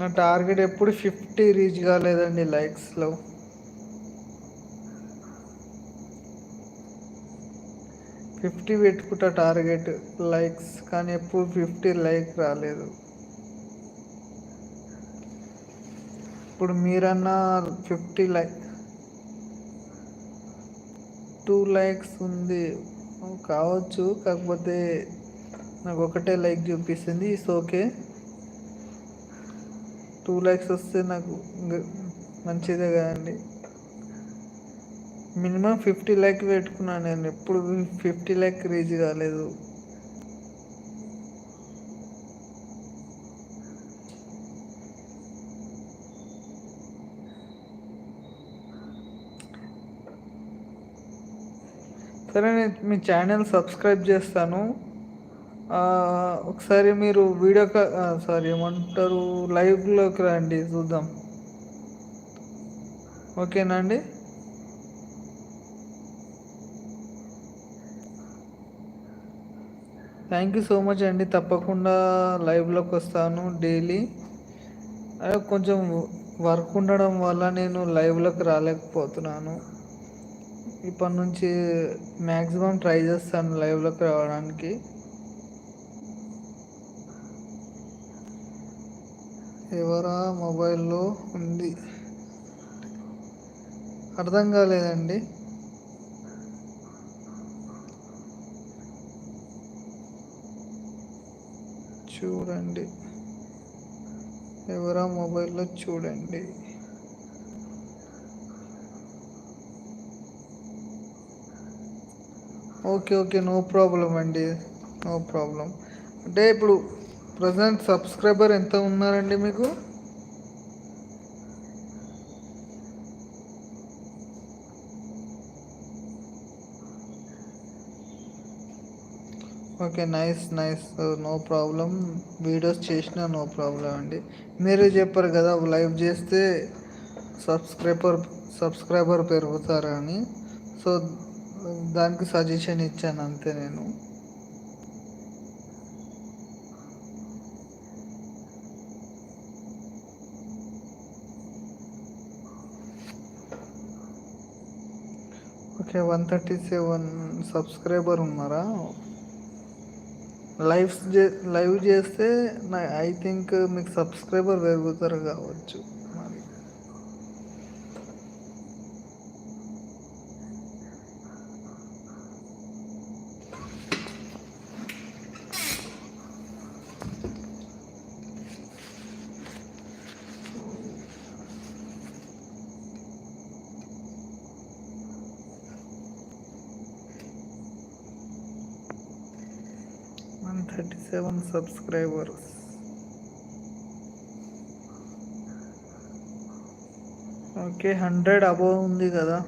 నా టార్గెట్ ఎప్పుడు 50 రీచ్ కాలేదండి లైక్స్లో. 50 పెట్టుకుంటా టార్గెట్ లైక్స్, కానీ ఎప్పుడు 50 లైక్ రాలేదు. ఇప్పుడు మీరన్నా 50 లైక్ 2 లైక్స్ ఉంది కావచ్చు, కాకపోతే నాకు ఒకటే లైక్ చూపిస్తుంది. It's okay. 2 లైక్స్ వస్తే నాకు మంచిదే కదండి. మినిమం 50 లైక్ పెట్టుకున్నాను, నేను ఎప్పుడు 50 లైక్ రీచ్ కాలేదు. సరే, నేను మీ ఛానల్ సబ్స్క్రైబ్ చేస్తాను. ఒకసారి మీరు సారీ ఏమంటారు, లైవ్లోకి రండి, చూద్దాం. ఓకేనా అండి? థ్యాంక్ యూ సో మచ్ అండి. తప్పకుండా లైవ్లోకి వస్తాను డైలీ. కొంచెం వర్క్ ఉండడం వల్ల నేను లైవ్లోకి రాలేకపోతున్నాను. ఇప్పటి నుంచి మ్యాక్సిమం ట్రై చేస్తాను లైవ్లోకి రావడానికి. ఎవరా మొబైల్లో ఉంది? అర్థం కాలేదండి. చూడండి, ఎవరా మొబైల్లో చూడండి. ఓకే, నో ప్రాబ్లం అండి, నో ప్రాబ్లం. అంటే ఇప్పుడు ప్రజెంట్ సబ్స్క్రైబర్ ఎంత ఉన్నారండి మీకు? Okay, nice. No problem. Videos చేసినా నో ప్రాబ్లం అండి. మీరే చెప్పారు కదా లైవ్ చేస్తే సబ్స్క్రైబర్ పెరుగుతారని. సో దానికి సజెషన్ ఇచ్చాను అంతే నేను. ఓకే, 137 సబ్స్క్రైబర్ ఉన్నారా? లైవ్ చేస్తే ఐ థింక్ మీకు సబ్స్క్రైబర్ పెరుగుతారు కావచ్చు మరి. One 37 subscribers. ఓకే, 100 అబోవ్ ఉంది కదా.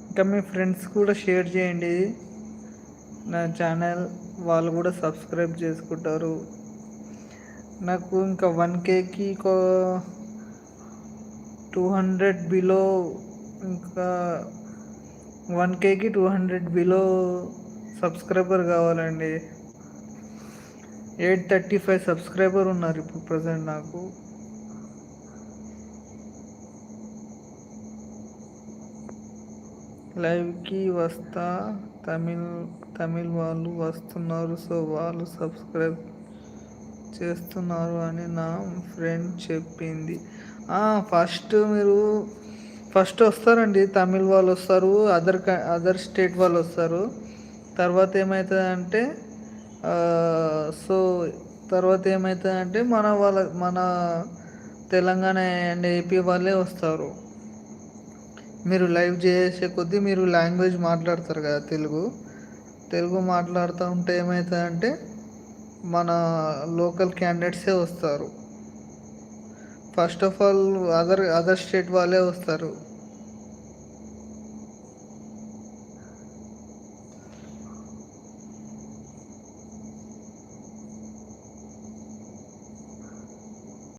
ఇంకా మీ ఫ్రెండ్స్ కూడా షేర్ చేయండి నా ఛానల్, వాళ్ళు కూడా సబ్స్క్రైబ్ చేసుకుంటారు. నాకు ఇంకా 1Kకి 200 బిలో, ఇంకా 1Kకి 200 బిలో సబ్స్క్రైబర్ కావాలండి. 835 సబ్స్క్రైబర్ ఉన్నారు ఇప్పుడు ప్రజెంట్ నాకు. లైవ్కి వస్తా, తమిళ్ వాళ్ళు వస్తున్నారు, సో వాళ్ళు సబ్స్క్రైబ్ చేస్తున్నారు అని నా ఫ్రెండ్ చెప్పింది. ఫస్ట్ వస్తారండి, తమిళ్ వాళ్ళు వస్తారు, అదర్ స్టేట్ వాళ్ళు వస్తారు. తర్వాత ఏమవుతుందంటే మన తెలంగాణ అండ్ ఏపీ వాళ్ళే వస్తారు. మీరు లైవ్ చేసే కొద్దీ మీరు లాంగ్వేజ్ మాట్లాడతారు కదా, తెలుగు మాట్లాడుతూ ఉంటే ఏమవుతుందంటే మన లోకల్ క్యాండిడేట్సే వస్తారు. First of all other state వాళ్ళే వస్తారు.